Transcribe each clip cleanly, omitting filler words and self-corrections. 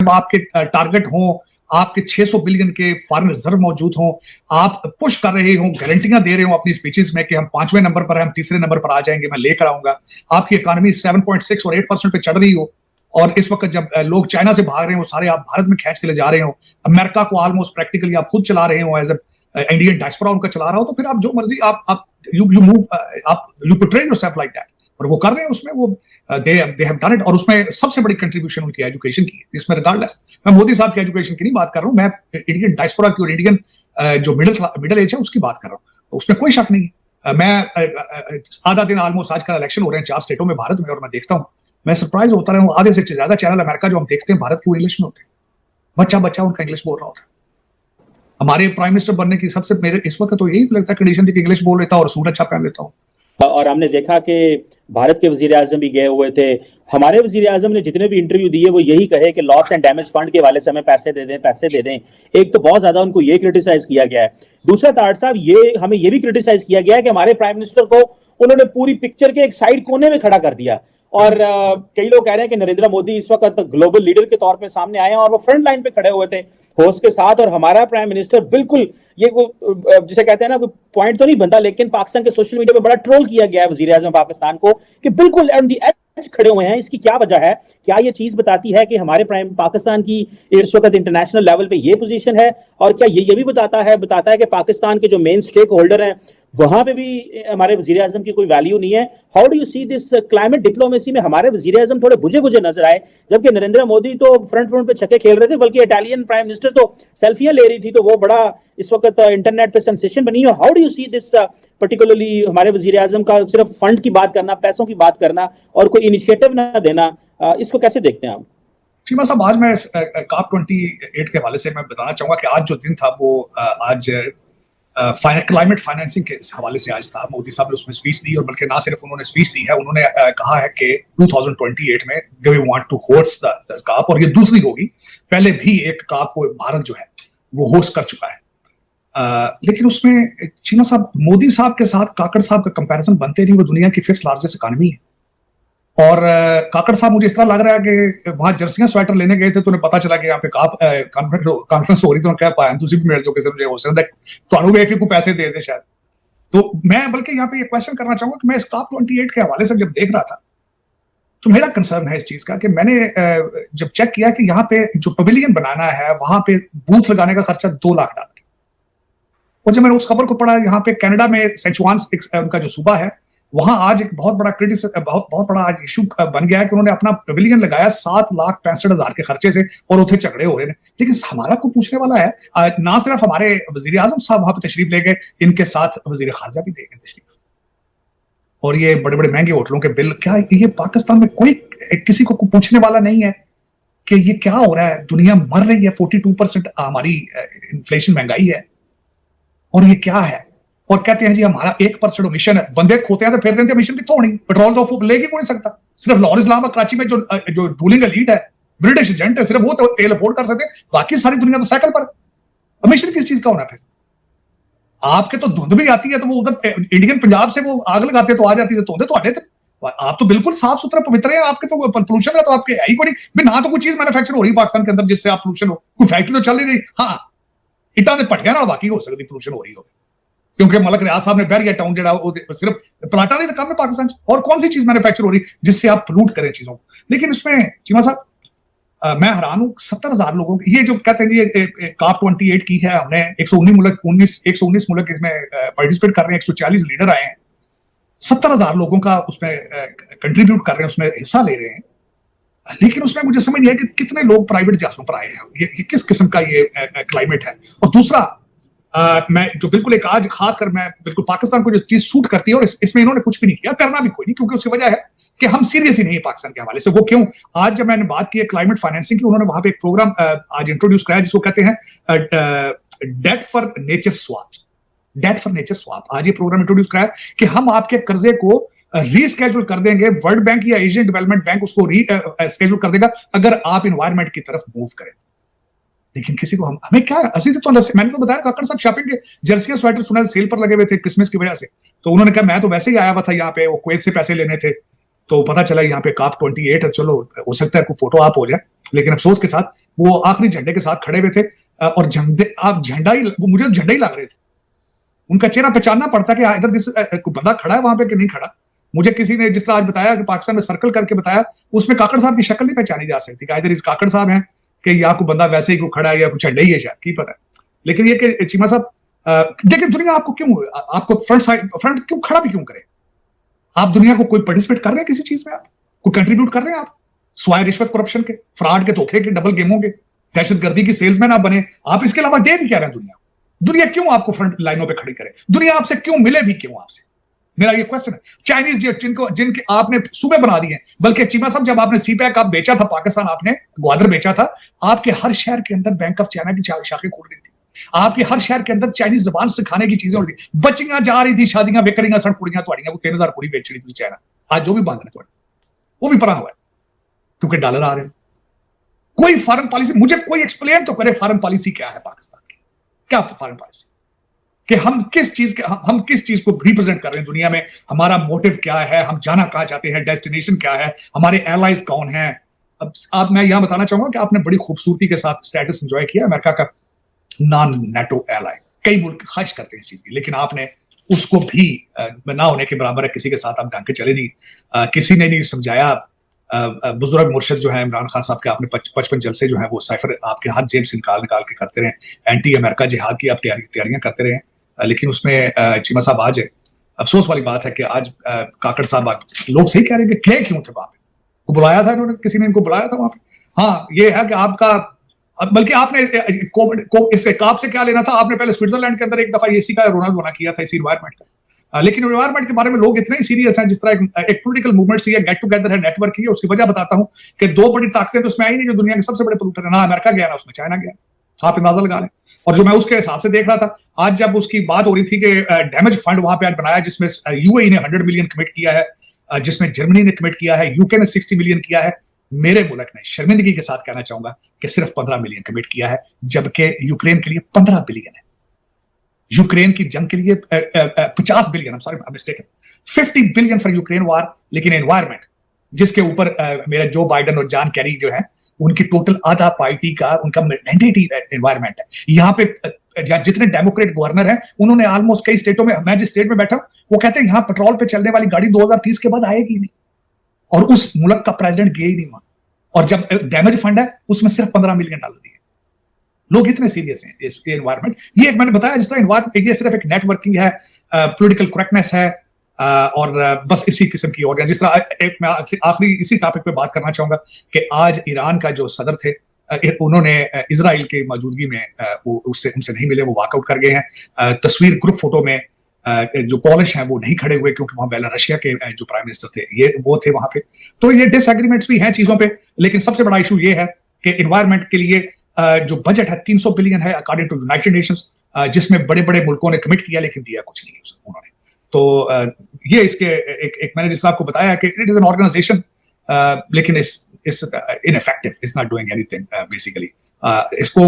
जब आपके टारगेट हों, आपके 600 बिलियन के फॉरेन रिजर्व मौजूद हों, आप पुश कर रहे हो, गारंटियां दे रहे हो अपनी स्पीचेस में कि हम 5वें नंबर पर हैं, हम तीसरे नंबर पर आ जाएंगे, मैं लेकर आऊंगा, आपकी इकोनॉमी 7.6 और 8% पे चढ़ रही हो, और इस वक्त जब लोग चाइना से भाग रहे हो सारे आप भारत में खींच के ले जा रहे हो, अमेरिका को ऑलमोस्ट प्रैक्टिकली आप खुद चला रहे हो, एज इंडियन डायस्पोरा उनका चला रहा हो, तो फिर आप जो मर्जी आप यू मूव, आप you portray yourself like that, और वो कर रहे हैं उसमें, वो दे हैव डन इट। और उसमें सबसे बड़ी कंट्रीब्यूशन उनकी एजुकेशन की है, इसमें रिगार्डलेस मैं मोदी साहब की एजुकेशन की नहीं बात कर रहा हूँ, मैं इंडियन डायस्पोरा की और इंडियन जो मिडिल एज है उसकी बात कर रहा हूँ, तो उसमें कोई शक नहीं। मैं आधा दिन ऑलमोस्ट आजकल इलेक्शन हो रहे हैं 4 स्टेटों में भारत में, और मैं देखता हूँ, मैं सरप्राइज होता रहा हूँ, आधे से ज्यादा चैनल अमेरिका जो हम देखते हैं भारत के वो इंग्लिश में होते हैं, बच्चा बच्चा उनका इंग्लिश बोल रहा होता है। हमारे प्राइम मिनिस्टर बनने की सबसे मेरे इस वक्त तो यही लगता है कंडीशन थी कि इंग्लिश बोल लेता और सूट अच्छा पहन लेता हूँ। और हमने देखा कि भारत के वजीर आजम भी गए हुए थे, हमारे वजीर आजम ने जितने भी इंटरव्यू दिए वो यही कहे कि लॉस एंड डैमेज फंड के वाले से हमें पैसे दे दें, पैसे दे दें। एक तो बहुत ज्यादा उनको ये क्रिटिसाइज किया गया है, दूसरा ताड़ साहब ये हमें ये भी क्रिटिसाइज किया गया है कि हमारे प्राइम मिनिस्टर को उन्होंने पूरी पिक्चर के एक साइड कोने में खड़ा कर दिया, और कई लोग कह रहे हैं कि नरेंद्र मोदी इस वक्त ग्लोबल लीडर के तौर पे सामने आए हैं और वो फ्रंट लाइन पे खड़े हुए थे होस्ट के साथ, और हमारा प्राइम मिनिस्टर बिल्कुल ये वो जिसे कहते हैं ना, कोई पॉइंट तो नहीं बनता, लेकिन पाकिस्तान के सोशल मीडिया पे बड़ा ट्रोल किया गया है वजीर आजम पाकिस्तान को कि बिल्कुल ऑन द एज खड़े हुए हैं। इसकी क्या वजह है? क्या ये चीज बताती है कि हमारे प्राइम पाकिस्तान की इस वक्त इंटरनेशनल लेवल पे ये पोजीशन है, और क्या ये भी बताता है कि पाकिस्तान के जो मेन स्टेक होल्डर हैं वहां पे भी हमारे वजीर आजम की कोई वैल्यू नहीं है? How do you see this climate diplomacy में हमारे वजीर आजम थोड़े बुझे बुझे नजर आए, जबकि नरेंद्र मोदी तो फ्रंट पे छक्के खेल रहे थे, बल्कि इटालियन प्राइम मिनिस्टर तो सेल्फियां ले रही थी, तो वो बड़ा इस वक्त इंटरनेट पे सेंसेशन बनी है। How do you see this particularly हमारे वजीर आजम का सिर्फ फंड की बात करना, पैसों की बात करना और कोई इनिशिएटिव ना देना, इसको कैसे देखते हैं आप? शीमा साहब, आज मैं COP 28 के हवाले से मैं बताना चाहूंगा कि आज जो दिन था वो आज क्लाइमेट फाइनेंसिंग के हवाले से आज था। मोदी साहब ने उसमें स्पीच दी, और बल्कि ना सिर्फ उन्होंने स्पीच दी है, उन्होंने कहा है कि 2028 में they want to host the COP, और ये दूसरी होगी, पहले भी एक COP को भारत जो है वो होस्ट कर चुका है। लेकिन उसमें चीमा साहब, मोदी साहब के साथ काकड़ साहब का कंपैरिजन बनते नहीं, वो दुनिया की 5th लार्जेस्ट इकोनॉमी है, और काकड़ साहब मुझे इस तरह लग रहा है कि वहां जर्सियां स्वेटर लेने गए थे तो उन्हें पता चला कि यहाँ पे कॉन्फ्रेंस हो रही, तो क्या पाया तुम भी मिल जो किसी हो सकता है तो एक ही को पैसे दे दे शायद। तो मैं बल्कि यहाँ पे ये क्वेश्चन करना चाहूंगा कि मैं इस COP 28 के हवाले से जब देख रहा था तो मेरा कंसर्न है इस चीज का कि मैंने जब चेक किया कि यहाँ पे जो पवेलियन बनाना है वहां पे बूथ लगाने का खर्चा $2 लाख, और जब मैंने उस खबर को पढ़ा, यहाँ पे कनाडा में सेचुआन उनका जो सूबा है, वहां आज एक बहुत बड़ा बहुत बड़ा आज इशू बन गया है कि उन्होंने अपना पवेलियन लगाया 7,65,000 के खर्चे से, और उठे झगड़े हो रहे हैं। लेकिन हमारा को पूछने वाला है, ना सिर्फ हमारे वजीर आजम साहब वहां पर तशरीफ ले गए, इनके साथ वजीर खारजा भी ले गए तशरीफ, और ये बड़े बड़े महंगे होटलों के बिल। क्या ये पाकिस्तान में कोई किसी को पूछने वाला नहीं है कि ये क्या हो रहा है? दुनिया मर रही है, 42% हमारी इन्फ्लेशन, महंगाई है, और ये क्या है? और कहते हैं जी हमारा 1% मिशन है, बंदे खोते हैं तो फिर रहे मिशन कितों नहीं, पेट्रोल तो ले ही नहीं सकता, सिर्फ लाहौर इस्लामाबाद कराची में जो रूलिंग एलीट है, ब्रिटिश एजेंट है, सिर्फ वो तो तेल अफोर्ड कर सकते हैं, बाकी सारी दुनिया तो साइकिल पर। मिशन किस चीज का होना? फिर आपके तो धुंध भी आती है तो वो उधर इंडियन पंजाब से वो आग लगाते तो आ जाती है, धुंध तो आप तो बिल्कुल साफ सुथरा पवित्र है, आपके तो पोल्यूशन है तो आपके है ही कोई नहीं, ना तो कोई चीज मैन्युफैक्चर हो रही पाकिस्तान के अंदर जिससे आप पोल्यूशन हो, कोई फैक्ट्री तो चल नहीं रही। हाँ, इटा के भट्टिया ना बाकी हो सकती पोल्यूशन हो रही हो, क्योंकि मलक रियाज साहब ने बैरिया टाउन जो सिर्फ प्लाटा नहीं तो कम है पाकिस्तान, और कौन सी चीज मैन्युफैक्चर हो रही जिससे आप पोल्यूट करें चीजों को। लेकिन इसमें चीमा साहब मैं हैरान हूं, 70,000 लोगों की ये जो कहते हैं जी COP 28 की है, हमने 119 मुल्क इसमें पार्टिसिपेट कर रहे हैं, 140 लीडर आए हैं, 70,000 लोगों का उसमें कंट्रीब्यूट कर रहे हैं, उसमें हिस्सा ले रहे हैं। लेकिन उसमें मुझे समझ नहीं है कि कितने लोग प्राइवेट जहाजों पर आए हैं, ये किस किस्म का ये क्लाइमेट है। और दूसरा मैं जो बिल्कुल एक आज खासकर मैं बिल्कुल पाकिस्तान को जो चीज सूट करती है, और इसमें इन्होंने कुछ भी नहीं किया, करना भी कोई नहीं, क्योंकि उसकी वजह है कि हम सीरियस ही नहीं है पाकिस्तान के हवाले से। वो क्यों? आज जब मैंने बात की है क्लाइमेट फाइनेंसिंग की, उन्होंने वहां पे एक प्रोग्राम आज इंट्रोड्यूस कराया जिसको कहते हैं डेट फॉर नेचर स्वाप। आज ये प्रोग्राम इंट्रोड्यूस कराया कि हम आपके कर्जे को रीस्केड्यूल कर देंगे, वर्ल्ड बैंक या एशियन डेवलपमेंट बैंक उसको रीस्केड्यूल कर देगा अगर आप इन्वायरमेंट की तरफ मूव करें। लेकिन किसी को हमें क्या है, असली तो मैंने तो बताया काकड़ साहब शॉपिंग के जर्सियां स्वेटर सुना सेल पर लगे हुए थे क्रिसमस की वजह से, तो उन्होंने कहा मैं तो वैसे ही आया हुआ था यहाँ पे, वो कुवैत से पैसे लेने थे, तो पता चला यहाँ पे COP 28 है, चलो हो सकता है कोई फोटो आप हो जाए, लेकिन अफसोस के साथ वो आखिरी झंडे के साथ खड़े हुए थे और झंडा ही, मुझे झंडा ही लग रहे थे, उनका चेहरा पहचानना पड़ता कि इधर कोई बंदा खड़ा है वहां पे कि नहीं खड़ा। मुझे किसी ने जिस तरह आज बताया कि पाकिस्तान में सर्कल करके बताया, उसमें काकड़ साहब की शक्ल नहीं पहचानी जा सकती कि इधर इस काकड़ साहब हैं कि या कोई बंदा वैसे ही कोई खड़ा है या कुछ झंडा ही है, शायद की पता है। लेकिन ये कि चीमा साहब देखिए, दुनिया आपको क्यों, आपको फ्रंट क्यों खड़ा भी क्यों करे? आप दुनिया को कोई पार्टिसिपेट कर रहे हैं किसी चीज में, आप कोई कंट्रीब्यूट कर रहे हैं, आप स्वाय रिश्वत करप्शन के, फ्रॉड के, धोखे के, डबल गेमों के, दहशतगर्दी की सेल्समैन आप बने, आप इसके अलावा दे भी क्या रहे हैं दुनिया? दुनिया क्यों आपको फ्रंट लाइनों पे खड़ी करे? दुनिया आपसे क्यों मिले भी क्यों आपसे? मेरा ये क्वेश्चन है। चाइनीज जिनके आपने सूबे बना दिए, बल्कि चीमा साहब जब आपने सीपैक आप बेचा था पाकिस्तान, आपने ग्वादर बेचा था, आपके हर शहर के अंदर बैंक ऑफ चाइना की शाखें खोल रही थी, आपके हर शहर के अंदर चाइनीज जबान सिखाने की चीजें हो रही थी, बच्चियां जा रही थी, शादियां बेकरियां सड़ कुड़ियां तोड़ियां, वो 3000 कुड़ी बेच रही थी चाइना। आज जो भी बांध रहे वो भी परा हुआ है क्योंकि डॉलर आ रहे हैं। कोई फॉरेन पॉलिसी, मुझे कोई एक्सप्लेन तो करे फॉरेन पॉलिसी क्या है पाकिस्तान की, क्या फॉरेन पॉलिसी, कि हम किस चीज को रिप्रेजेंट कर रहे हैं दुनिया में, हमारा मोटिव क्या है, हम जाना कहां चाहते हैं, डेस्टिनेशन क्या है, हमारे एलाइज कौन है। अब मैं यहां बताना चाहूंगा कि आपने बड़ी खूबसूरती के साथ स्टेटस एंजॉय किया अमेरिका का नॉन नेटो एलाई, कई मुल्क ख्वाहिश करते हैं इस चीज की, लेकिन आपने उसको भी ना होने के बराबर है, किसी के साथ आप ढंग के चले नहीं, किसी ने नहीं समझाया। बुजुर्ग मुर्शद जो है इमरान खान साहब के, आपने 55 जलसे जो है वो साइफर आपके हाथ जेब से निकाल के करते रहे, एंटी अमेरिका जिहाद की आप तैयारियां करते रहे, लेकिन उसमें चीमा साहब आज अफसोस वाली बात है कि आज काकड़ साहब, लोग सही कह रहे हैं कि क्यों थे वहां पे, को बुलाया था इन्होंने, किसी ने इनको बुलाया था वहां पे। हाँ, ये है कि आपका, बल्कि आपने इससे काप से क्या लेना था, आपने पहले स्विट्जरलैंड के अंदर एक दफा इसी का रोना किया था, इसी इन्वायरमेंट का। लेकिन इन्वायरमेंट के बारे में लोग इतने ही सीरियस हैं, जिस तरह एक पॉलिटिकल मूवमेंट सी है, गेट टुगेदर है, नेटवर्क है। उसकी वजह बताता हूं कि दो बड़ी ताकतें तो उसमें आई नहीं जो दुनिया के सबसे बड़े पोल्यूटर है, ना अमेरिका गया ना उसमें चाइना गया, आप अंदाजा लगा लें। और जो मैं उसके हिसाब से देख रहा था आज, जब उसकी बात हो रही थी कि डैमेज फंड वहां पे आज बनाया, जिसमें यूएई ने 100 मिलियन कमिट किया है, जिसमें जर्मनी ने कमिट किया है, यूके ने 60 मिलियन किया है, मेरे मुल्क ने शर्मिंदगी के साथ कहना चाहूंगा कि सिर्फ 15 मिलियन कमिट किया है, जबकि यूक्रेन के लिए 15 बिलियन है, यूक्रेन की जंग के लिए 50 billion, sorry I am mistaken, 50 billion for Ukraine वार। लेकिन एनवायरमेंट जिसके ऊपर मेरा जो बाइडेन और जॉन कैरी जो है, उनकी टोटल आधा पार्टी का उनका मैंडेट ही एनवायरमेंट है। यहाँ पे जितने डेमोक्रेट गवर्नर हैं, उन्होंने ऑलमोस्ट कई स्टेटों में, मैं जिस स्टेट में बैठा वो कहते हैं यहाँ पेट्रोल पे चलने वाली गाड़ी 2030 के बाद आएगी नहीं, और उस मुल्क का प्रेसिडेंट गया ही नहीं वहां, और जब डैमेज फंड है उसमें सिर्फ 15 मिलियन डॉलर दिए। लोग इतने सीरियस हैं इस एनवायरमेंट। ये एक मैंने बताया जिस तरह एनवायरमेंट, ये सिर्फ एक नेटवर्किंग है, पॉलिटिकल करेक्टनेस है, और बस इसी किस्म की। और जिस तरह एक मैं आखिरी इसी टॉपिक पे बात करना चाहूंगा कि आज ईरान का जो सदर थे, उन्होंने इजराइल की मौजूदगी में उनसे नहीं मिले, वो वॉकआउट कर गए हैं। तस्वीर ग्रुप फोटो में जो पॉलिश हैं वो नहीं खड़े हुए, क्योंकि वहां बेलारसिया के जो प्राइम मिनिस्टर थे ये वो थे वहां पे। तो ये डिसएग्रीमेंट्स भी हैं चीजों पे, लेकिन सबसे बड़ा इशू ये है कि एनवायरमेंट के लिए जो बजट है 300 बिलियन है अकॉर्डिंग टू यूनाइटेड नेशंस, जिसमें बड़े बड़े मुल्कों ने कमिट किया, लेकिन दिया कुछ नहीं उन्होंने। तो ये इसके एक मैंने जिस तरह आपको बताया कि इट इज एन ऑर्गेनाइजेशन, लेकिन इस ineffective, is not doing anything basically. इसको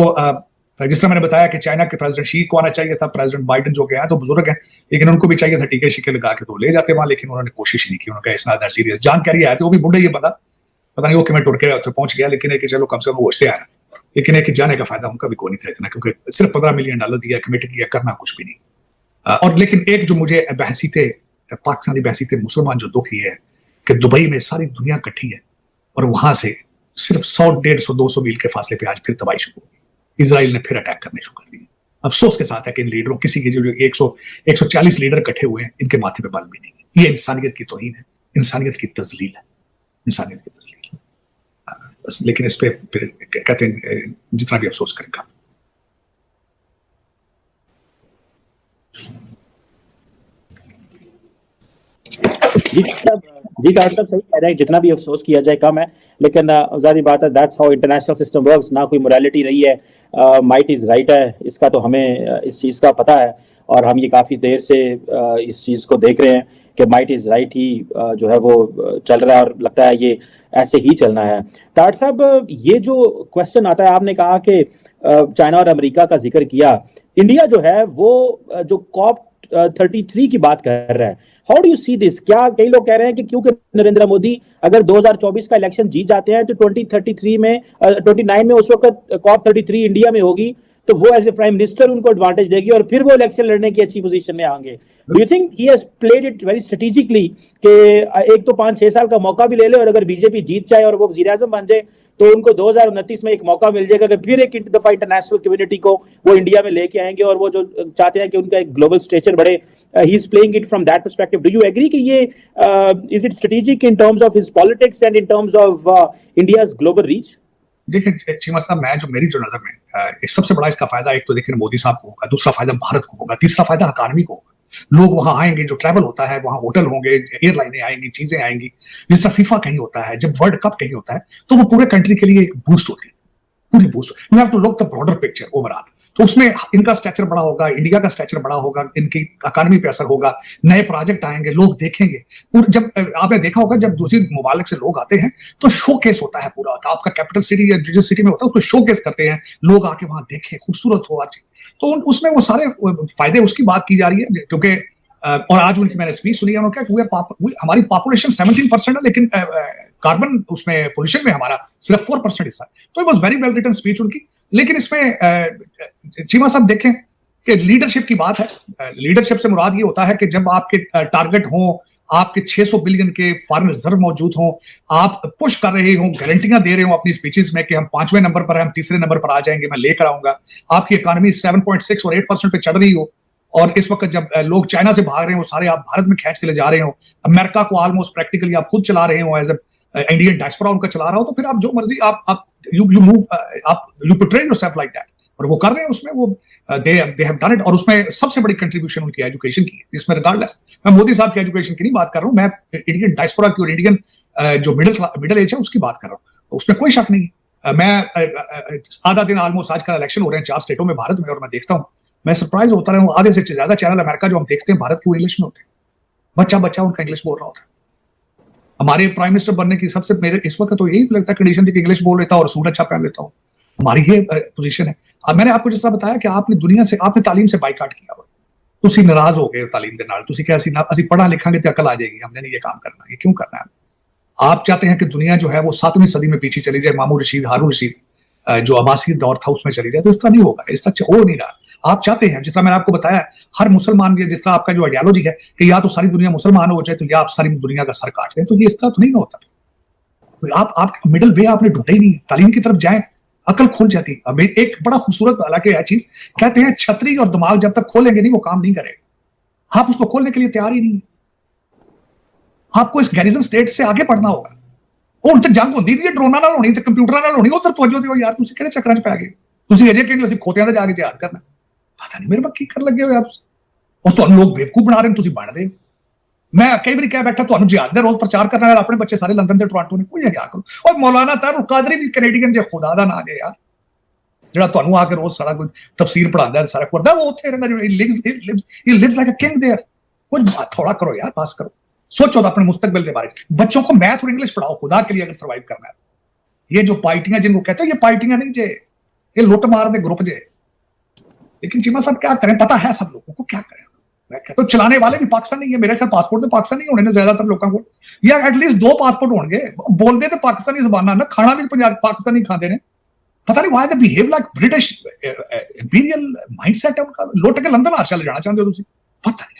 जिस तरह मैंने बताया कि चाइना के प्रेसिडेंट शी को आना चाहिए था, प्रेसिडेंट बाइडेन जो गया तो बुजुर्ग हैं, लेकिन उनको भी चाहिए था टीके शीके लगा के तो ले जाते वहां, लेकिन उन्होंने कोशिश नहीं की। उन्होंने कहा इट्स सीरियस। जॉन कैरी आया थे, वो भी बुढ़े, ये पता नहीं वो किमें टुर के पहुंच गया, लेकिन एक चलो कम से कम पहुंचते आया, लेकिन एक जाने का फायदा उनका भी कोई नहीं था इतना, क्योंकि सिर्फ 15 मिलियन डॉलर दिया, कमिट किया, करना कुछ भी नहीं। और लेकिन एक जो मुझे बहसी थे, पाकिस्तानी बहसी थे, मुसलमान जो दुख ये है कि दुबई में सारी दुनिया इकट्ठी है, और वहां से सिर्फ 100, 150, 200 मील के फासले पे आज फिर तबाही शुरू हो गई। इजराइल ने फिर अटैक करने शुरू कर दिए। अफसोस के साथ है कि इन लीडरों, किसी के जो 140 लीडर इकट्ठे हुए हैं, इनके माथे पे बल भी नहीं है। ये इंसानियत की तौहीन है, इंसानियत की तजलील है, इंसानियत की तजलील। बस, लेकिन इस पे फिर कहते हैं जितना भी अफसोस करेगा। जी डॉक्टर साहब सही कह रहे हैं, जितना भी अफसोस किया जाए कम है, लेकिन जारी बात है that's how international system works. ना कोई मोरालिटी रही है, माइट इज राइट है, इसका तो हमें इस चीज़ का पता है, और हम ये काफ़ी देर से इस चीज़ को देख रहे हैं कि माइट इज राइट ही जो है वो चल रहा है, और लगता है ये ऐसे ही चलना है। ताट साहब, ये जो क्वेश्चन आता है, आपने कहा कि चाइना और अमेरिका का जिक्र किया, इंडिया जो है वो जो COP 33 की बात कर रहा है। How do you see this? क्या कई लोग कह रहे हैं कि क्योंकि नरेंद्र मोदी अगर 2024 का इलेक्शन जीत जाते हैं तो 2033 में 29 में उस वक्त COP33 इंडिया में होगी, तो वो एज ए प्राइम मिनिस्टर उनको एडवांटेज देगी और फिर वो इलेक्शन लड़ने की अच्छी पोजीशन में आएंगे। Do you think he has played it very strategically कि एक तो 5-6 साल का मौका भी ले ले और अगर बीजेपी जीत जाए और वो वजीर आजम बन जाए तो उनको 2029 में एक मौका मिल जाएगा कि फिर एक दफा इंटरनेशनल कम्युनिटी को वो इंडिया में लेके आएंगे और वो जो चाहते हैं कि उनका एक ग्लोबल स्टेचर बढ़े, he is playing it from that perspective. Do you agree कि ये is it strategic in terms of his politics and in terms of India's global reach? देखिए चीमा साहब, मेरी जो नजर में सबसे बड़ा इसका फायदा एक तो देखिए मोदी साहब को होगा, दूसरा फायदा भारत को होगा, तीसरा फायदा इकॉनमी को होगा। लोग वहां आएंगे, जो ट्रैवल होता है वहां होटल होंगे, एयरलाइनें आएंगी, चीजें आएंगी। जिस तरह फीफा कहीं होता है, जब वर्ल्ड कप कहीं होता है तो वो पूरे कंट्री के लिए एक बूस्ट होती है, पूरी boost. You have to look the broader picture overall. तो उसमें इनका स्ट्रक्चर बड़ा होगा, इंडिया का स्ट्रक्चर बड़ा होगा, इनकी इकॉनमी पे असर होगा, नए प्रोजेक्ट आएंगे, लोग देखेंगे। जब आपने देखा होगा जब दूसरी मुमालिक से लोग आते हैं तो शोकेस होता है पूरा, आपका कैपिटल सिटी या जिस सिटी में होता है उसको शोकेस करते हैं, लोग आके वहां देखें, खूबसूरत हो अच्छी। तो उसमें वो सारे फायदे उसकी बात की जा रही है, क्योंकि और आज उनकी मैंने स्पीच सुनी है, उन्होंने कहा हमारी पॉपुलेशन 17% है लेकिन कार्बन उसमें पोल्यूशन में हमारा सिर्फ 4% हिस्सा है। तो it was very well written speech उनकी। लेकिन इसमें चीमा साहब देखें कि लीडरशिप की बात है। लीडरशिप से मुराद ये होता है कि जब आपके टारगेट हो, आपके 600 बिलियन के फॉरेन रिजर्व मौजूद हो, आप पुश कर रहे हो, गारंटियां दे रहे हो अपनी स्पीचेस में कि हम 5वें नंबर पर हैं, हम तीसरे नंबर पर आ जाएंगे, मैं लेकर आऊंगा, आपकी इकोनॉमी 7.6 और 8% पे चढ़ रही हो, और इस वक्त जब लोग चाइना से भाग रहे हो, सारे आप भारत में खींच के ले जा रहे हो, अमेरिका को ऑलमोस्ट प्रैक्टिकली आप खुद चला रहे हो, एज इंडियन डायस्पोरा उनका चला रहा हो, तो फिर आप जो मर्जी आप यू मूव, आप you portray yourself like that. और वो कर रहे हैं, उसमें वो दे हैव डन इट। और उसमें सबसे बड़ी कंट्रीब्यूशन उनकी एजुकेशन की है, इसमें रिगार्डलेस मैं मोदी साहब की एजुकेशन की नहीं बात कर रहा हूँ, मैं इंडियन डायस्पोरा की और इंडियन जो मिडिल एज है उसकी बात कर रहा हूँ। उसमें कोई शक नहीं। मैं आधा दिन ऑलमोस्ट आजकल इलेक्शन हो रहे हैं 4 स्टेटों में भारत में, और मैं देखता हूँ, मैं सरप्राइज होता रहा हूँ, आधे से ज्यादा चैनल अमेरिका जो हम देखते हैं भारत के वो इंग्लिश में होते हैं, बच्चा बच्चा उनका इंग्लिश बोल रहा होता है। हमारे प्राइम मिनिस्टर बनने की सबसे मेरे इस वक्त तो यही लगता है कंडीशन थी कि इंग्लिश बोल लेता हूँ और सूट अच्छा पहन लेता हूँ, हमारी ये पोजीशन है। अब मैंने आपको जिस तरह बताया कि आपने दुनिया से, आपने तालीम से बाइकाट किया हुआ, तुसी नाराज हो गए तालीम के नाल, तुसी क्या ਅਸੀਂ पढ़ा लिखांगे तो अकल आ जाएगी, हमने नहीं ये काम करना, ये क्यों करना है? आप चाहते हैं कि दुनिया जो है वो 7वीं सदी में पीछे चली जाए, मामू रशीद, हारून रशीद जो अब्बासी दौर था उसमें चली जाए, तो इस तरह नहीं होगा, इस तरह हो नहीं रहा। आप चाहते हैं, जिस तरह मैंने आपको बताया, हर मुसलमान के जिस तरह आपका जो आइडियोलॉजी है कि या तो सारी दुनिया मुसलमान हो जाए तो या आप सारी दुनिया का सर काट दें, तो ये इस तरह तो नहीं होता। आप मिडिल वे आपने ढूंढा ही नहीं, तालीम की तरफ जाएं, अकल खुल जाती। अब एक बड़ा खूबसूरत हालांकि यह चीज कहते हैं, छतरी और दिमाग जब तक खोलेंगे नहीं वो काम नहीं करेगा। आप उसको खोलने के लिए तैयार ही नहीं, आपको इस गैरिजन स्टेट से आगे पढ़ना होगा। ਹੁਣ ਤੇ ਜੰਗ ਹੁੰਦੀ ਨਹੀਂ, ਡਰੋਨਾਂ ਨਾਲ ਹੋਣੀ ਤੇ ਕੰਪਿਊਟਰਾਂ ਨਾਲ ਹੋਣੀ, ਉਧਰ ਤਵੱਜੋ ਦਿਓ ਯਾਰ, ਤੁਸੀਂ ਕਿਹੜੇ ਚੱਕਰਾਂ 'ਚ ਪੈ ਗਏ? ਤੁਸੀਂ ਅਜੇ ਕਹਿੰਦੇ ਅਸੀਂ ਖੋਤਿਆਂ ਦਾ ਜਾ ਕੇ ਜਿਹਾਦ ਕਰਨਾ, ਪਤਾ ਨਹੀਂ ਮੇਰੇ ਕੀ ਕਰਨ ਲੱਗੇ ਹੋ ਯਾਰ ਤੁਸੀਂ। ਉਹ ਤੁਹਾਨੂੰ ਲੋਕ ਬੇਵਕੂਫ ਬਣਾ ਰਹੇ ਨੇ, ਤੁਸੀਂ ਬਣ ਰਹੇ। ਮੈਂ ਕਈ ਵਾਰੀ ਕਹਿ ਬੈਠਾ ਤੁਹਾਨੂੰ ਜਿਹਾਦ ਦਾ ਰੋਜ਼ ਪ੍ਰਚਾਰ ਕਰਨ ਵਾਲੇ ਆਪਣੇ ਬੱਚੇ ਸਾਰੇ ਲੰਡਨ ਤੇ ਟੋਰਾਂਟੋ ਨੇ, ਕੋਈ ਹਯਾ ਕਰੋ। ਉਹ ਮੌਲਾਨਾ ਤਾਰੂ ਕਾਦਰੀ ਵੀ ਕੈਨੇਡੀਅਨ ਜੇ ਖੁਦਾ ਦਾ ਨਾਂ ਜੇ ਯਾਰ, ਜਿਹੜਾ ਤੁਹਾਨੂੰ ਆ ਕੇ ਰੋਜ਼ ਸਾਰਾ ਕੁਝ ਤਫਸੀਰ ਪੜਾਉਂਦਾ, ਸਾਰਾ ਕਰਦਾ, ਉਹ ਉੱਥੇ ਰਹਿੰਦਾ, he lives like a king there. ਕੁਝ ਥੋੜਾ ਕਰੋ यार, पास करो, सोचो अपने मुस्तकबिल के बारे में। बच्चों को मैथ और इंग्लिश पढ़ाओ खुदा के लिए, अगर सर्वाइव करना है। ये जो पार्टियां जिनको कहते हैं, ये पार्टियां नहीं जे, ये लुट मार दे ग्रुप जे। लेकिन चीमा साहब क्या करें, पता है सब लोगों को, क्या करें। मैं कहता हूं चलाने वाले भी पाकिस्तानी है, मेरे ख्याल पासपोर्ट तो पाकिस्तानी होने ने ज्यादातर लोगों को, या एटलीस्ट 2 पासपोर्ट होंगे, बोलते तो पाकिस्तानी जबाना ना, खाना भी पंजाब पाकिस्तानी खाते हैं। पता नहीं why they behave like British imperial mindset है उनका। लुट के लंदन हर चले जाना चाहते हो तुम, पता नहीं।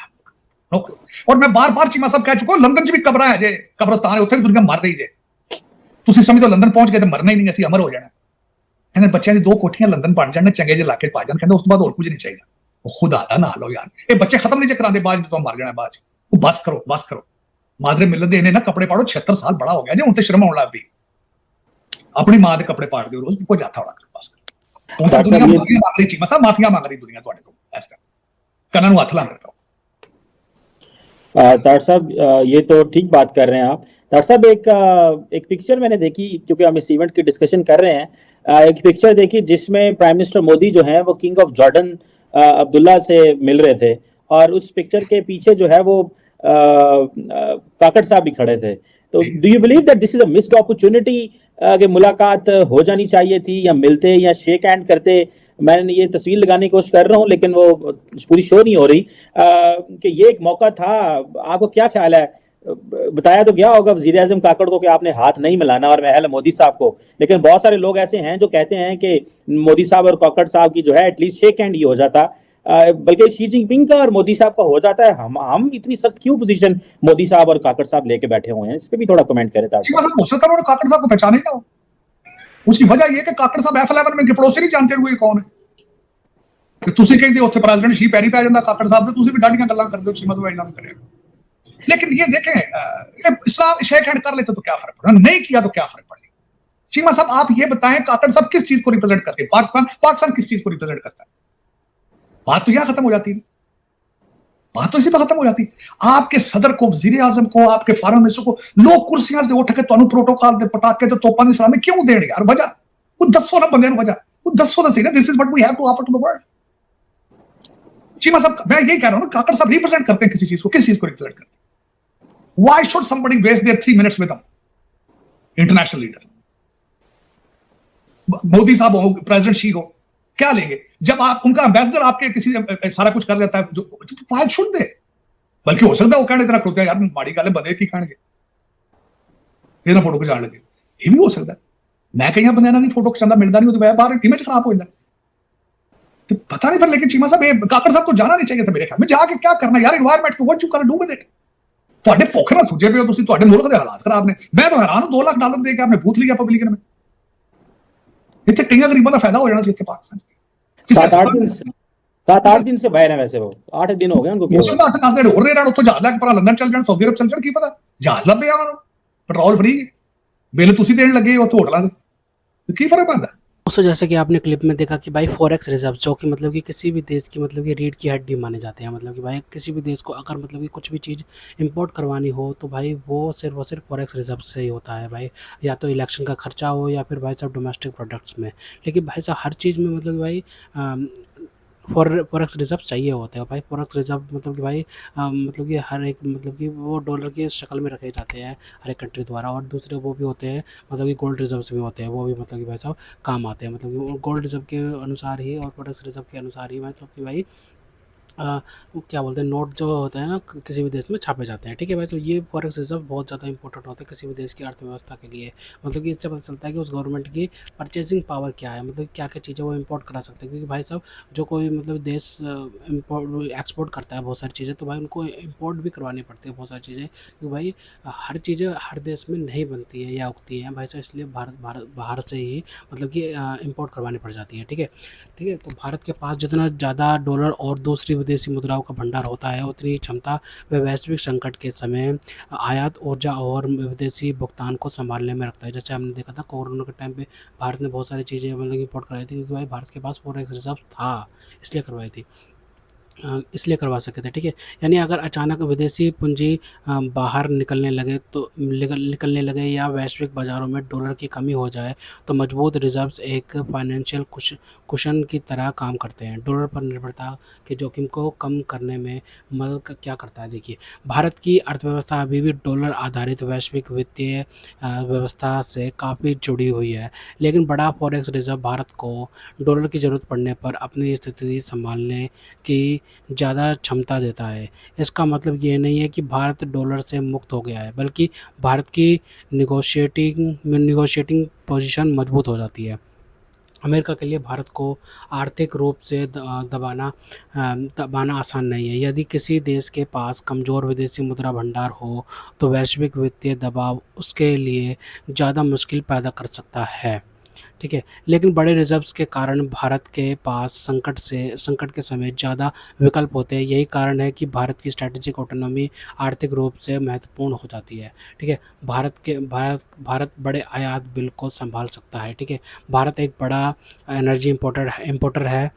और मैं बार बार चीमा साहब कह चुका हूं, लंदन च भी कब्र है जे, कब्रस्तान है, उत्थे भी दुनिया मर रही जे। तुसी समझो लंदन पहुंच गए तो मरना ही नहीं, असि अमर हो जाना। कहने बच्चों की 2 कोठियां लंदन बन जाने, चंगे जे इलाके पा जान, कहते उस तो बाद और कुछ नहीं चाहिए। खुदा दा ना लो यार, ये बच्चे खत्म नहीं जे करांदे, बाद तो मर जाना बाद। बस करो, बस करो। मादरे मिलन दे इन्हें ना कपड़े पाड़ो, 76 साल बड़ा हो गया जी, हुण ते शर्म आउण लग पई। अपनी मां दे कपड़े पाड़ दियो रोज, कोई जाता होड़ा करो, बस करो। हुण दुनिया मांग रही, चीमा साहब माफिया मांग रही दुनिया तुहाडे तो, ऐस कर कन्नां नूं हत्थ लांदे रहो। तार साहब ये तो ठीक बात कर रहे हैं आप। तार साहब एक पिक्चर मैंने देखी, क्योंकि हम इस इवेंट की डिस्कशन कर रहे हैं, एक पिक्चर देखी जिसमें प्राइम मिनिस्टर मोदी जो है वो किंग ऑफ जॉर्डन अब्दुल्ला से मिल रहे थे, और उस पिक्चर के पीछे जो है वो काकड़ साहब भी खड़े थे। तो do you believe that this is a missed opportunity कि मुलाकात हो जानी चाहिए थी, या मिलते या शेक हैंड करते मैंने ये तस्वीर लगाने की कोशिश कर रहा हूँ लेकिन वो पूरी शो नहीं हो रही कि ये एक मौका था। आपको क्या ख्याल है? बताया तो गया होगा वजीर आजम काकड़ को कि आपने हाथ नहीं मिलाना और महल मोदी साहब को, लेकिन बहुत सारे लोग ऐसे हैं जो कहते हैं कि मोदी साहब और काकड़ साहब की जो है एटलीस्ट शेक हैंड ही हो जाता, बल्कि शी जिनपिंग का और मोदी साहब का हो जाता है। हम इतनी सख्त क्यों पोजीशन मोदी साहब और काकड़ साहब लेके बैठे हुए हैं? इस पे भी थोड़ा कमेंट करें ताज चीमा साहब हो सकता है उन्होंने काकड़ साहब को पहचाने ही ना हो। उसकी वजह यह कि काकड़ साहब F11 में पड़ोसी नहीं जानते हुए कौन है कि ਤੁਸੀਂ ਕਹਿੰਦੇ ਉੱਥੇ प्रेसिडेंट शी पैरी पै ਜਾਂਦਾ काकड़ साहब ਤੇ ਤੁਸੀਂ ਵੀ ਡਾਢੀਆਂ ਗੱਲਾਂ ਕਰਦੇ ਹੋ चीमा साहब ਇਹਨਾਂ करें। लेकिन ये देखें इस्लाम शेक हैंड कर लेते तो क्या फर्क पड़ा, नहीं किया तो क्या फर्क पड़ेगा। चीमा साहब आप ये बताएं काकड़ साहब किस चीज को रिप्रेजेंट करते हैं? पाकिस्तान किस चीज को रिप्रेजेंट करता है? बात तो यह खत्म हो जाती है, बात तो इसी पर खत्म हो जाती है। आपके सदर को, वजीर आजम को, आपके फॉरेन मिनिस्टर को लोग कुर्सियां से उठ के ਤੁਹਾਨੂੰ प्रोटोकॉल ਦੇ ਪਟਾਕੇ ਤੇ ਤੋਪਾਂ ਦੀ ਸਲਾਮੀ ਕਿਉਂ ਦੇਣਗੇ ਯਾਰ? ਵਜ੍ਹਾ ਉਹ ਦੱਸੋ ਨਾ ਬੰਦਿਆਂ ਨੂੰ, ਵਜ੍ਹਾ ਉਹ ਦੱਸੋ ਤਾਂ ਸਹੀ ਨਾ। This is what we have to offer to the world. Cheema साहब मैं यही कह रहा हूं ना, काकड़ साहब रिप्रेजेंट करते हैं किसी चीज को, किस चीज को रिप्रेजेंट करते हैं? Why should somebody waste their 3 minutes with them? International leader Modi साहब हो, प्रेसिडेंट शी हो, क्या लेंगे जब आप उनका एम्बेसडर आपके किसी सारा कुछ कर लेता है? जो why should they? बल्कि हो सकता है वो कहने तरह खोते यार माड़ी गल बदे की कहणगे ये ना फोटो खिचाण लगे, ये भी हो सकता है। मैं कई बंदियां नहीं फोटो खिचांदा मिलदा नहीं, ਉਹਦੀ बाहर इमेज खराब हो जाता तो पता नहीं। पर लेकिन चीमा साहब काकड़ साहब को जाना नहीं चाहिए था मेरे ख्याल में। जाके क्या करना यार एनवायरमेंट को, what you can do with it? ਤੁਹਾਡੇ ਭੁੱਖ ਨਾਲ ਸੁਝੇ ਪਏ ਹੋ ਤੁਸੀਂ, ਤੁਹਾਡੇ ਮੁਲਕ ਦੇ ਹਾਲਾਤ ਖਰਾਬ ਨੇ। ਮੈਂ ਤਾਂ ਹੈਰਾਨ ਹਾਂ $2 ਲੱਖ ਦੇ ਕੇ ਆਪਨੇ ਬੂਥ ਲਿਆ ਪਬਲਿਕ ਨੇ। ਇੱਥੇ ਕਈਆਂ ਗਰੀਬਾਂ ਦਾ ਫਾਇਦਾ ਹੋ ਜਾਣਾ ਸੀ ਇੱਥੇ ਪਾਕਿस्तान 7-8 दिन से बाहर है वैसे वो 8 दिन हो गए उनको। ਹੋ ਸਕਦਾ 8-10 ਦਿਨ ਹੋਰ ਰਹਿਣ, ਉੱਥੋਂ ਜਹਾਜ਼ ਲੈ ਕੇ ਪਰਾਂ ਲੰਡਨ ਚੱਲ ਜਾਣ, ਸਾਊਦੀ ਅਰਬ ਚੱਲ ਜਾਣ, ਕੀ ਪਤਾ ਜਹਾਜ਼ ਲੱਭਿਆ ਉਹਨਾਂ ਨੂੰ, ਪੈਟਰੋਲ ਫ੍ਰੀ, ਬਿੱਲ ਤੁਸੀਂ ਦੇਣ ਲੱਗੇ ਉੱਥੇ ਹੋਟਲਾਂ ਦੇ, ਕੀ ਫਰਕ ਪੈਂਦਾ? दोस्तों जैसे कि आपने क्लिप में देखा कि भाई फॉरेक्स रिजर्व जो कि मतलब कि किसी भी देश की मतलब कि रीढ़ की हड्डी माने जाते हैं, मतलब कि भाई किसी भी देश को अगर मतलब कि कुछ भी चीज़ इंपोर्ट करवानी हो तो भाई वो सिर्फ फॉरेक्स रिजर्व से ही होता है भाई, या तो इलेक्शन का खर्चा हो या फिर भाई साहब डोमेस्टिक प्रोडक्ट्स में। लेकिन भाई साहब हर चीज़ में मतलब कि भाई फॉरेक्स रिजर्व चाहिए होते हैं भाई। फॉरेक्स रिजर्व मतलब कि भाई मतलब कि हर एक मतलब कि वो डॉलर की शक्ल में रखे जाते हैं हर एक कंट्री द्वारा, और दूसरे वो भी होते हैं मतलब कि गोल्ड रिजर्व्स भी होते हैं, वो भी मतलब कि भाई साहब काम आते हैं, मतलब कि गोल्ड रिजर्व के अनुसार ही और फॉरेक्स रिजर्व के अनुसार ही मतलब कि भाई वो क्या बोलते हैं नोट जो होते हैं ना किसी भी देश में छापे जाते हैं, ठीक है भाई। तो ये फॉरेक्स रिजर्व बहुत ज़्यादा इंपॉर्टेंट होता है किसी भी देश की अर्थव्यवस्था के लिए। मतलब कि इससे पता चलता है कि उस गवर्नमेंट की परचेजिंग पावर क्या है, मतलब क्या क्या चीज़ें वो इंपोर्ट करा सकते हैं। क्योंकि भाई साहब जो कोई मतलब देश इम्पोर्ट एक्सपोर्ट करता है बहुत सारी चीज़ें, तो भाई उनको इम्पोर्ट भी करवानी पड़ती है बहुत सारी चीज़ें, क्योंकि भाई हर चीज़ें हर देश में नहीं बनती है या उगती हैं भाई साहब, इसलिए बाहर से ही मतलब कि इम्पोर्ट करवानी पड़ जाती है, ठीक है। तो भारत के पास जितना ज़्यादा डॉलर और दूसरी विदेशी मुद्राओं का भंडार होता है उतनी क्षमता व वैश्विक संकट के समय आयात ऊर्जा और विदेशी भुगतान को संभालने में रखता है। जैसे हमने देखा था कोरोना के टाइम पे भारत ने बहुत सारी चीज़ें मतलब इंपोर्ट कराई थी, क्योंकि भाई भारत के पास फॉरेक्स रिजर्व था इसलिए करवाई थी, इसलिए करवा सके थे, ठीक है। यानी अगर अचानक विदेशी पूंजी बाहर निकलने लगे या वैश्विक बाज़ारों में डॉलर की कमी हो जाए तो मजबूत रिजर्व्स एक फाइनेंशियल कुशन की तरह काम करते हैं। डॉलर पर निर्भरता के जोखिम को कम करने में मदद क्या करता है? देखिए भारत की अर्थव्यवस्था अभी भी डॉलर आधारित वैश्विक वित्तीय व्यवस्था से काफ़ी जुड़ी हुई है, लेकिन बड़ा फॉरेक्स रिजर्व भारत को डॉलर की ज़रूरत पड़ने पर अपनी स्थिति संभालने की ज़्यादा क्षमता देता है। इसका मतलब ये नहीं है कि भारत डॉलर से मुक्त हो गया है, बल्कि भारत की निगोशिएटिंग पोजीशन मजबूत हो जाती है। अमेरिका के लिए भारत को आर्थिक रूप से दबाना आसान नहीं है। यदि किसी देश के पास कमज़ोर विदेशी मुद्रा भंडार हो तो वैश्विक वित्तीय दबाव उसके लिए ज़्यादा मुश्किल पैदा कर सकता है, ठीक है। लेकिन बड़े रिजर्व्स के कारण भारत के पास संकट के समय ज़्यादा विकल्प होते हैं। यही कारण है कि भारत की स्ट्रैटेजिक ऑटोनॉमी आर्थिक रूप से महत्वपूर्ण हो जाती है, ठीक है। भारत बड़े आयात बिल को संभाल सकता है, ठीक है। भारत एक बड़ा एनर्जी इंपोर्टर है।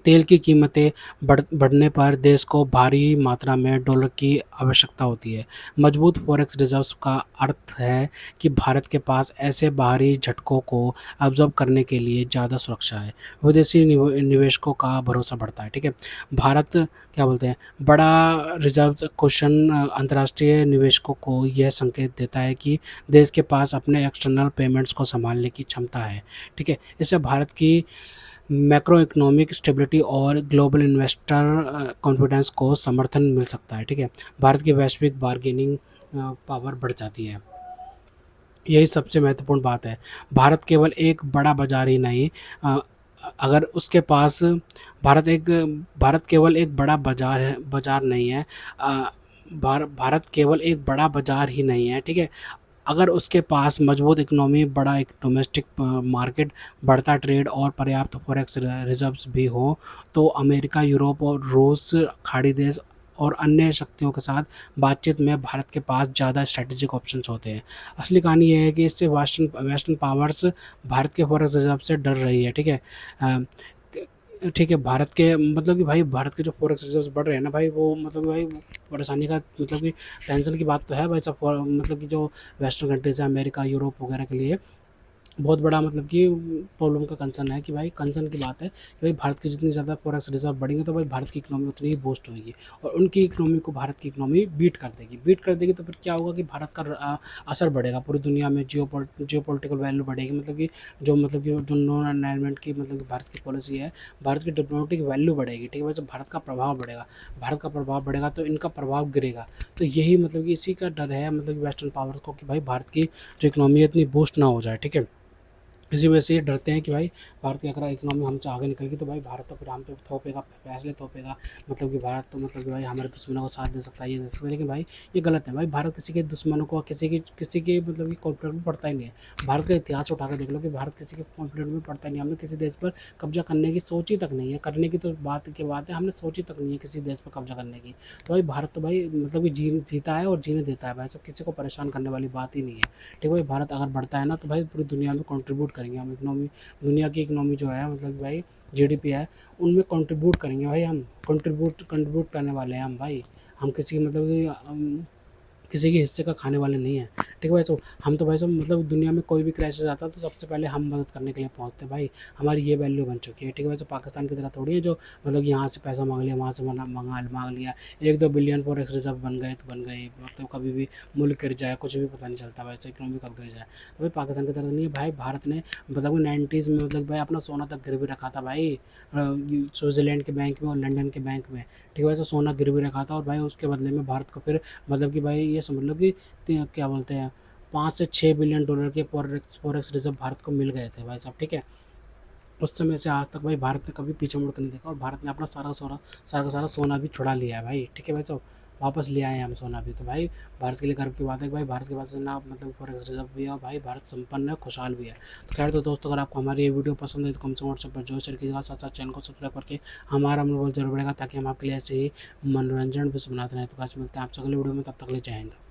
तेल की कीमतें बढ़ने पर देश को भारी मात्रा में डॉलर की आवश्यकता होती है। मजबूत फॉरेक्स रिजर्व्स का अर्थ है कि भारत के पास ऐसे बाहरी झटकों को अब्जॉर्ब करने के लिए ज़्यादा सुरक्षा है। विदेशी निवेशकों का भरोसा बढ़ता है, ठीक है। भारत क्या बोलते हैं बड़ा रिजर्व क्वेश्चन अंतर्राष्ट्रीय निवेशकों को यह संकेत देता है कि देश के पास अपने एक्सटर्नल पेमेंट्स को संभालने की क्षमता है, ठीक है। इससे भारत की मैक्रो इकोनॉमिक स्टेबिलिटी और ग्लोबल इन्वेस्टर कॉन्फिडेंस को समर्थन मिल सकता है, ठीक है। भारत की वैश्विक बार्गेनिंग पावर बढ़ जाती है। यही सबसे महत्वपूर्ण बात है। भारत केवल एक बड़ा बाज़ार ही नहीं, अ, अगर उसके पास भारत केवल एक बड़ा बाज़ार नहीं है। भारत केवल एक बड़ा बाज़ार ही नहीं है, ठीक है। अगर उसके पास मजबूत इकोनॉमी, बड़ा एक डोमेस्टिक मार्केट, बढ़ता ट्रेड और पर्याप्त फॉरेक्स रिजर्व्स भी हो, तो अमेरिका, यूरोप और रूस, खाड़ी देश और अन्य शक्तियों के साथ बातचीत में भारत के पास ज़्यादा स्ट्रैटेजिक ऑप्शंस होते हैं। असली कहानी ये है कि इससे वेस्टर्न पावर्स भारत के फॉरेक्स रिजर्व से डर रही है, ठीक है। ठीक है, भारत के मतलब कि भाई भारत के जो फॉरेक्स रिजर्व्स बढ़ रहे हैं ना भाई, वो मतलब कि भाई परेशानी का मतलब कि टेंशन की बात तो है भाई सब, मतलब कि जो वेस्टर्न कंट्रीज़ है, अमेरिका, यूरोप वगैरह के लिए बहुत बड़ा मतलब कि प्रॉब्लम का कंसर्न है कि भाई कंसर्न की बात है कि भाई भारत की जितनी ज़्यादा फॉरेक्स रिजर्व बढ़ेंगे तो भाई भारत की इकोनॉमी उतनी ही बूस्ट होगी और उनकी इकोनॉमी को भारत की इकोनॉमी बीट कर देगी। तो फिर क्या होगा कि भारत का असर बढ़ेगा पूरी दुनिया में, जियोपॉलिटिकल वैल्यू बढ़ेगी, मतलब कि जो नॉन अलाइनमेंट की मतलब कि भारत की पॉलिसी है, भारत की डिप्लोमेटिक वैल्यू बढ़ेगी, ठीक है। वैसे भारत का प्रभाव बढ़ेगा, तो इनका प्रभाव गिरेगा। तो यही मतलब कि इसी का डर है मतलब कि वेस्टर्न पावर्स को कि भाई भारत की जो इकोनॉमी है इतनी बूस्ट ना हो जाए, ठीक है। इसी वजह से ये डरते हैं कि भाई भारत की अगर इकोनॉमी हमसे आगे निकल गई तो भाई भारत तो फिर हम पे थोपेगा, फैसले थोपेगा, मतलब कि भारत तो मतलब कि भाई हमारे दुश्मनों को साथ दे सकता है, ये दे सकता है। लेकिन भाई ये गलत है भाई, भारत किसी के दुश्मनों को, किसी के मतलब कि कॉन्फ्लिक्ट में पड़ता ही नहीं है। भारत का इतिहास उठा कर देख लो कि भारत किसी के कॉन्फ्लिक्ट में पड़ता ही नहीं है। हमने किसी देश पर कब्जा करने की सोची तक नहीं है, करने की तो बात की बात है, हमने सोची तक नहीं है किसी देश पर कब्जा करने की। तो भाई भारत तो भाई मतलब कि जीता है और जीने देता है भाई, सब किसी को परेशान करने वाली बात ही नहीं है, ठीक है भाई। भारत अगर बढ़ता है ना तो भाई पूरी दुनिया में कंट्रीब्यूट करेंगे हम, इकोनॉमी दुनिया की इकोनॉमी जो है मतलब भाई जीडीपी है उनमें कंट्रीब्यूट करेंगे भाई हम, कंट्रीब्यूट करने वाले हैं हम भाई। हम किसी मतलब कि किसी के हिस्से का खाने वाले नहीं हैं, ठीक है भाई। सब हम तो भाई सब मतलब दुनिया में कोई भी क्राइसिस आता है तो सबसे पहले हम मदद करने के लिए पहुंचते हैं भाई, हमारी ये वैल्यू बन चुकी है, ठीक है भाई। सब पाकिस्तान की तरह थोड़ी है जो मतलब कि यहाँ से पैसा मांग लिया, वहाँ से मांग लिया, 1-2 बिलियन फॉरेक्स रिजर्व बन गए तो बन गए, मतलब कभी भी मुल्क गिर जाए कुछ भी पता नहीं चलता भाई, इकोनॉमी कब गिर जाए। तो भाई पाकिस्तान की तरह नहीं है भाई, भारत ने मतलब 90s में मतलब भाई अपना सोना तक गिरवी रखा था भाई, स्विट्ज़रलैंड के बैंक में और लंदन के बैंक में, ठीक है भाई। तो सोना गिरवी रखा था और भाई उसके बदले में भारत को फिर मतलब कि भाई ये समझ लो कि क्या बोलते हैं, $5 से $6 बिलियन के फॉरेक्स रिजर्व भारत को मिल गए थे भाई साहब, ठीक है। उस समय से आज तक भाई भारत ने कभी पीछे मुड़ कर नहीं देखा और भारत ने अपना सारा का सारा सोना भी छुड़ा लिया है भाई, ठीक है भाई साहब। वापस ले आए हैं हम सोना भी। तो भाई भारत के लिए गर्व की बात है कि भाई भारत के पास ना मतलब फॉरेक्स रिजर्व भी है और भाई भारत संपन्न है, खुशहाल भी है। तो खैर तो दोस्तों, अगर आपको हमारी ये वीडियो पसंद है तो कम से कम व्हाट्सएप पर जो शेयर कीजिएगा, साथ साथ चैनल को सब्सक्राइब करके हमारा मनोबल जरूर बढ़ेगा ताकि हम आपके लिए ऐसे ही मनोरंजन भी बनाते रहें। तो आज मिलते हैं आपसे अगले वीडियो में, तब तक के लिए जय हिंद।